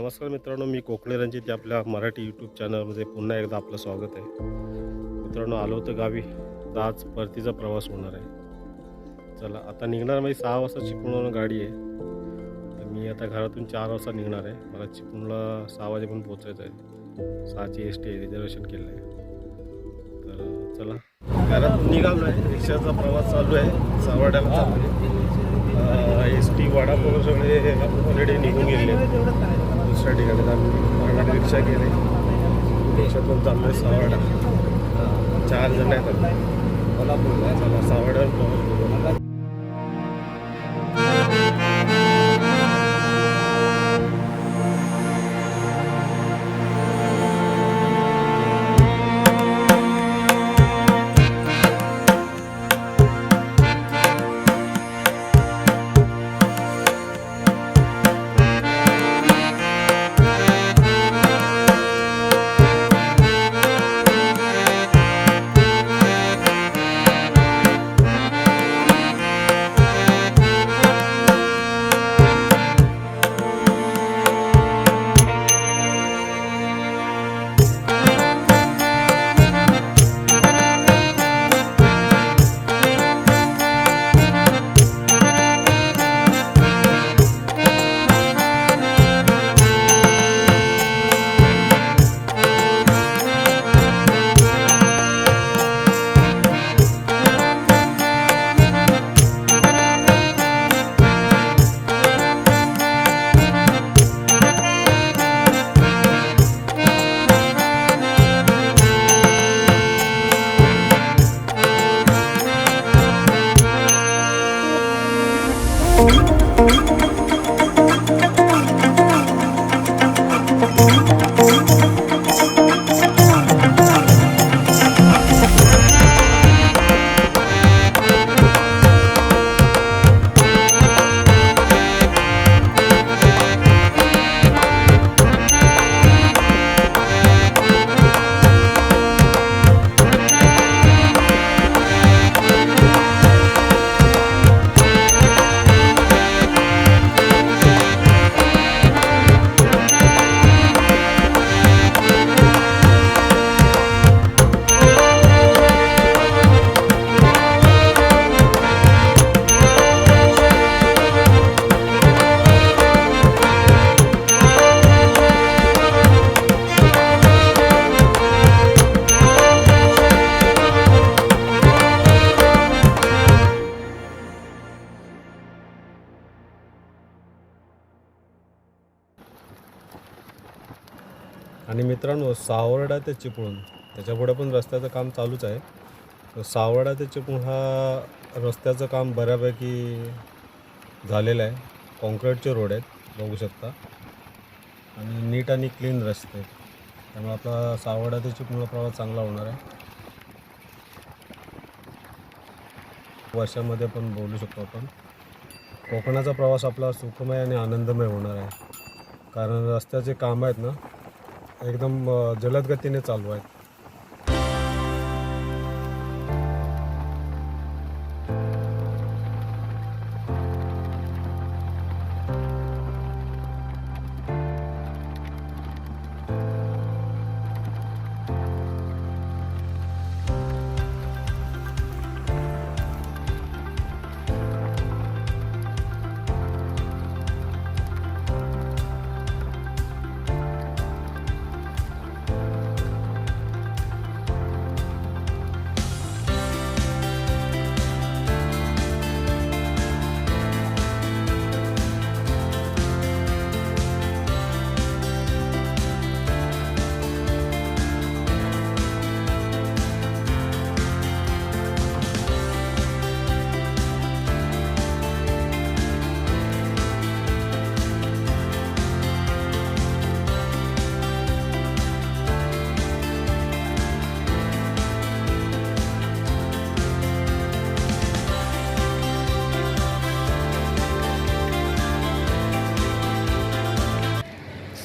नमस्कार मित्रांनो, मी कोकणे रणजित आपल्या मराठी यूट्यूब चॅनलमध्ये पुन्हा एकदा आपलं स्वागत आहे. मित्रांनो, आलो होतं गावी, तर आज परतीचा प्रवास होणार आहे. चला आता निघणार. माझी 6 वाजता चिपळूणवरून गाडी आहे. तर मी आता घरातून 4 वाजता निघणार आहे. मला चिपळूणला 6 वाजेपर्यंत पोहोचायचं आहे. 6ची ST आहे, रिझर्वेशन केलं आहे. तर चला घरातून निघालो आहे. रिक्षाचा प्रवास चालू आहे. सावर्ड्याला चालू आहे. ST वडापाव सगळे ऑलरेडी निघून गेले दुसऱ्या ठिकाणी. आम्ही रिक्षा केली. रिक्षातून चाललो आहे सावर्डा. 4 जण आहेत. चला सावर्ड्यावर प्रवास करू. आणि मित्रांनो, सावर्डा ते चिपळूण त्याच्यापुढे पण रस्त्याचं काम चालूच आहे. तर सावर्डा ते चिपळूण हा रस्त्याचं काम बऱ्यापैकी झालेलं आहे. कॉन्क्रीटचे रोड आहेत, बघू शकता, आणि नीट आणि क्लीन रस्ते आहेत. त्यामुळे आपला सावर्डा ते चिपळूणला प्रवास चांगला होणार आहे. वर्षामध्ये पण बोलू शकतो आपण, कोकणाचा प्रवास आपला सुखमय आणि आनंदमय होणार आहे. कारण रस्त्याचे काम आहेत ना, एकदम जलद गतीने चालू आहेत.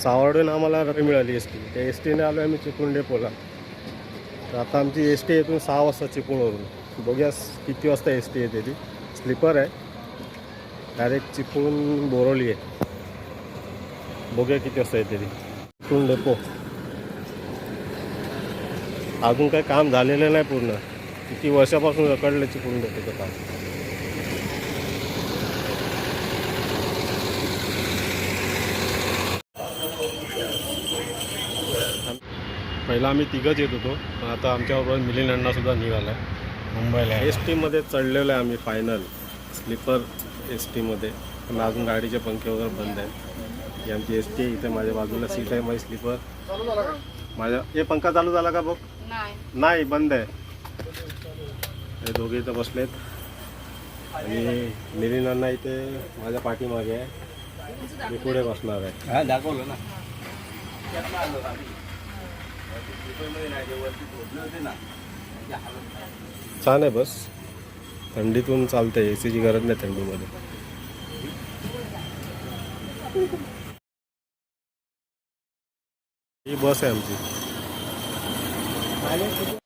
सावर्डून आम्हाला गाडी मिळाली ST. त्या STने आलो आम्ही चिपळूण डेपोला. तर आता आमची ST येथून 6 वाजता चिपळूणवरून. बघूया किती वाजता ST येते. ती स्लीपर आहे, डायरेक्ट चिपळूण बोरवली आहे. बघूया किती वाजता येते ती. चिपळूण डेपो अजून काही काम झालेलं नाही पूर्ण. किती वर्षापासून रखडलं चिपळूण डेपोचं काम. पहिला आम्ही तिघंच येत होतो, पण आता आमच्याबरोबर मिलिंद अण्णा सुद्धा निघाला आहे मुंबईला. एस टीमध्ये चढलेलो आहे आम्ही फायनल, स्लीपर एस टीमध्ये. पण अजून गाडीचे पंखे वगैरे बंद आहेत. ही आमची एस टी आहे. इथे माझ्या बाजूला सीट आहे माझी स्लीपर. माझ्या हे पंखा चालू झाला का बघ? नाही, बंद आहे. हे दोघे इथं बसलेत आणि मिलिंद अण्णा इथे माझ्या पाठीमागे आहे. मी पुढे बसणार आहे. दाखवलं ना. छान आहे बस. थंडीतून चालते, ए सीची गरज नाही थंडीमध्ये. ही बस आहे आमची.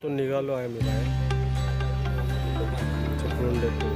तो निघालो आहे मी बाहेर चिपळूण डेपो.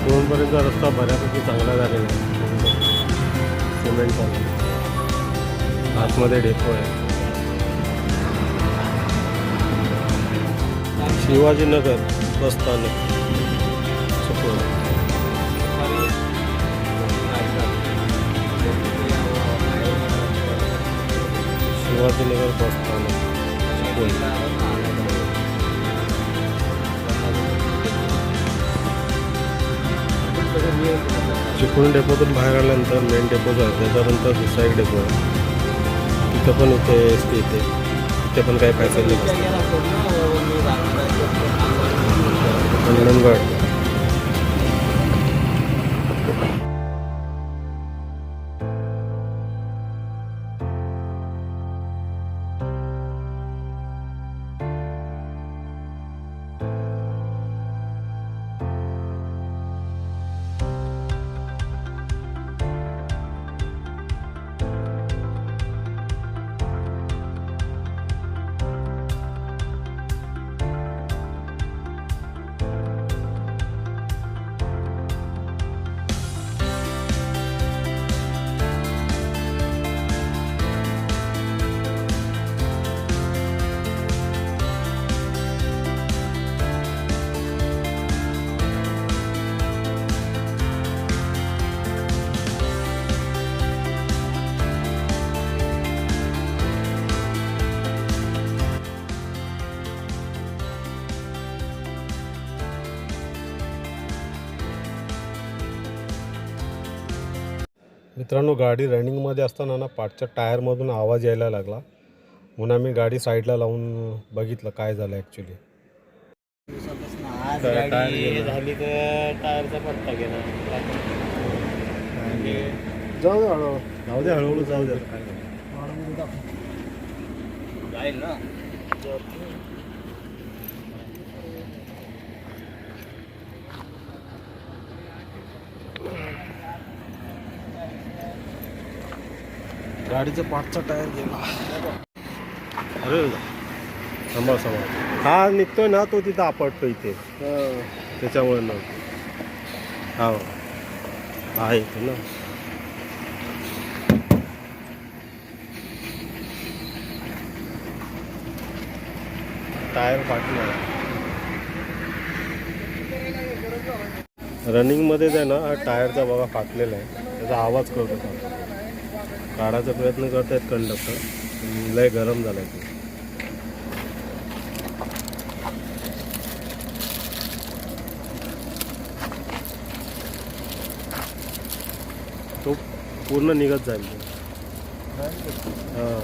चिपळूणपर्यंतचा रस्ता बऱ्यापैकी चांगला झालेला आहे. सिमेंट चालू. आतमध्ये डेपो आहे. शिवाजीनगर बस स्थानक चिपळूण. शिवाजीनगर बस स्थानक चिपळूण. चिपळूण डेपोतून बाहेर आल्यानंतर मेन डेपो जो आहे त्याच्यानंतर दुसरा एक डेपो आहे. तिथं पण इथे एस टी येते. तिथे पण काही पॅसेंजर असतात. मंडणगड. मित्रांनो, गाडी रनिंगमध्ये असताना ना पाठच्या टायरमधून आवाज यायला लागला, म्हणून आम्ही गाडी साईडला लावून बघितलं काय झालं ॲक्च्युली. झाली तर टायरचा पट्टा गेला. जाऊ दे हळूहळू, जाऊ दे हळूहळू, जाऊ दे. जाईल ना. गाडीचा पाठचा टायर गेला. अरे थांबा हा निघतोय ना तो, तिथं आपटतो इथे, त्याच्यामुळे ना. हो आहे इथे ना. टायर फाटणार. रनिंगमध्ये आहे ना हा टायरचा बघा फाटलेला आहे, त्याचा आवाज करतो काढायचा प्रयत्न करत आहेत कंडक्टर. लय गरम झाला आहे तो पूर्ण निघत जाईल. हां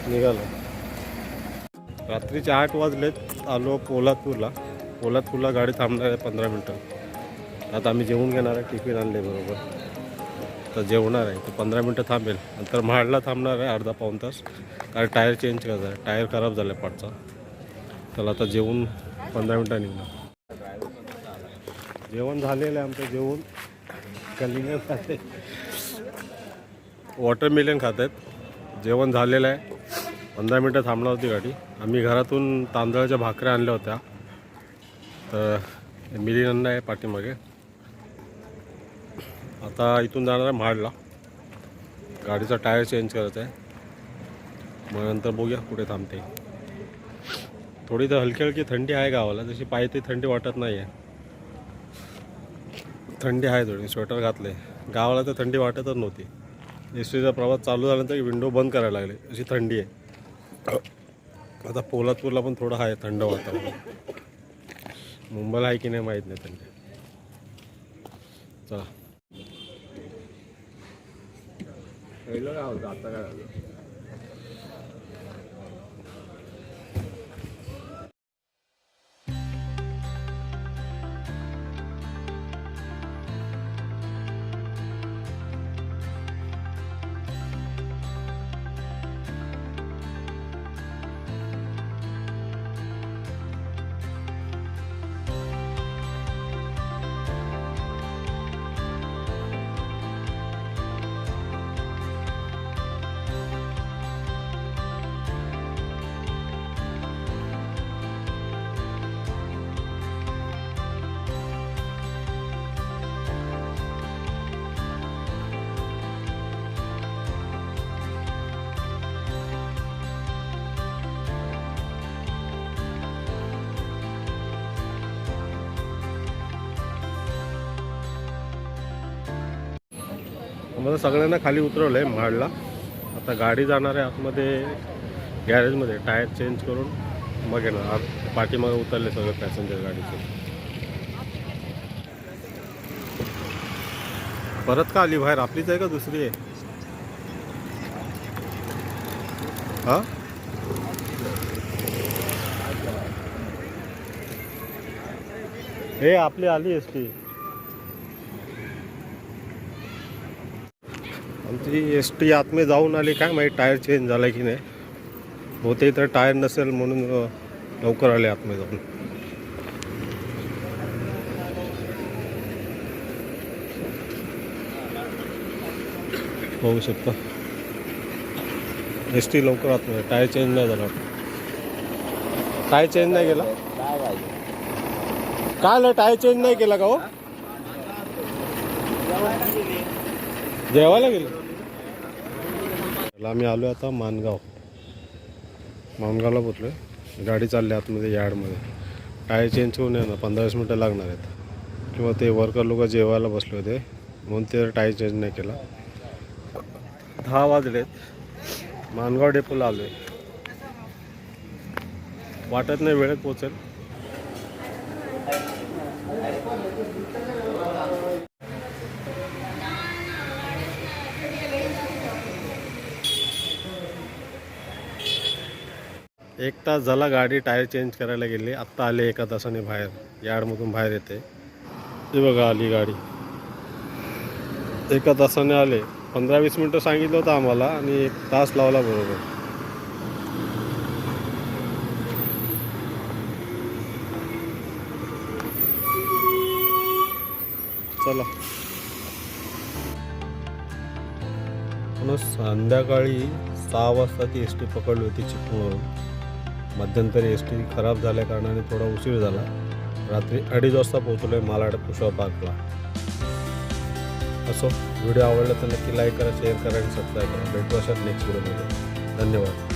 निघालो. रात्रीचे 8 वाजलेत. आलो पोलादपूरला गाडी थांबणार आहे 15 मिनटं. आता आम्ही जेवून घेणार आहे, टिफिन आणले बरोबर. तर जेवणार आहे, तर 15 मिनटं थांबेल. नंतर महाडला थांबणार आहे अर्धा पाऊण तास, कारण टायर चेंज करायचा आहे. टायर खराब झाला आहे पाठचा. चला आता जेवून 15 मिनटं निघणार. जेवण झालेलं आहे आमचं. जेवून कलिंगड खाते, वॉटरमेलन खात आहेत. जेवण झालेलं आहे. 15 मिनटं थांबणार होती गाडी. आम्ही घरातून तांदळाच्या भाकऱ्या आणल्या होत्या, तर मिलिंद आहे पाठीमागे. आता इथून जाणार आहे महाडला. गाडीचा टायर चेंज करायचा आहे. मग नंतर बघूया कुठे थांबते. थोडी तर हलकी हलकी थंडी आहे गावाला, जशी पाहिजे ती थंडी वाटत नाही आहे. थंडी आहे थोडी, स्वेटर घातले. गावाला तर थंडी वाटतच नव्हती. एसटीचा प्रवास चालू झाल्यानंतर विंडो बंद करायला लागले, अशी थंडी आहे. आता पोलादपूरला पण थोडं आहे थंड वातावरण. मुंबईला आहे की नाही माहीत नाही थंडी. चला पहिलं काय होतं, आता काय झालं? मला सगळ्यांना खाली उतरवलं आहे महाडला. आता गाडी जाणार आहे आतमध्ये गॅरेजमध्ये. टायर चेंज करून मग येणार. पाठीमागे उतरले सगळे पॅसेंजर गाडीचे. परत का आली बाहेर? आपलीच आहे का दुसरी आहे? हां हे आपली आली एस टी. आमची एस टी आतमध्ये जाऊन आली. काय माहिती टायर चेंज झाला की नाही. होते तर टायर नसेल म्हणून लवकर आले आतमध्ये जाऊन. होऊ शकतं एस टी लवकर आतमध्ये. टायर चेंज नाही झाला. टायर चेंज नाही केला काय पाहिजे? काय टायर चेंज नाही केला का हो? जेवायला गेलो. आम्ही आलो आता मानगावला पोचलो. गाडी चालली आतमध्ये यार्डमध्ये. टायर चेंज होऊन आहे ना 15-20 मिनटं लागणार आहेत. किंवा ते वर्कर लोक जेवायला बसले होते म्हणून ते टायर चेंज नाही केला. 10 वाजलेत. मानगाव डेपोला आलो आहे. वाटत नाही वेळेत पोचेल. एक तास झाला गाडी टायर चेंज करायला गेली. आत्ता आले 1 तासाने बाहेर. यार्डमधून बाहेर येते. ते बघा आली गाडी. 1 तासाने आले. 15-20 मिनटं सांगितलं होतं आम्हाला आणि 1 तास लावला बरोबर. चला पुन्हा संध्याकाळी 6 वाजता ती एस टी पकडली होती चिपळूणवरून. मध्यंतरी एस टी खराब झाल्या कारणाने थोडा उशीर झाला. रात्री 2:30 वाजता पोहोचलो आहे मालाड कुशवा पार्कला. असो, व्हिडिओ आवडला तर नक्की लाईक करा, शेअर करा आणि सबस्क्राईब करा. भेटू अशाच नेक्स्ट व्हिडिओमध्ये. धन्यवाद.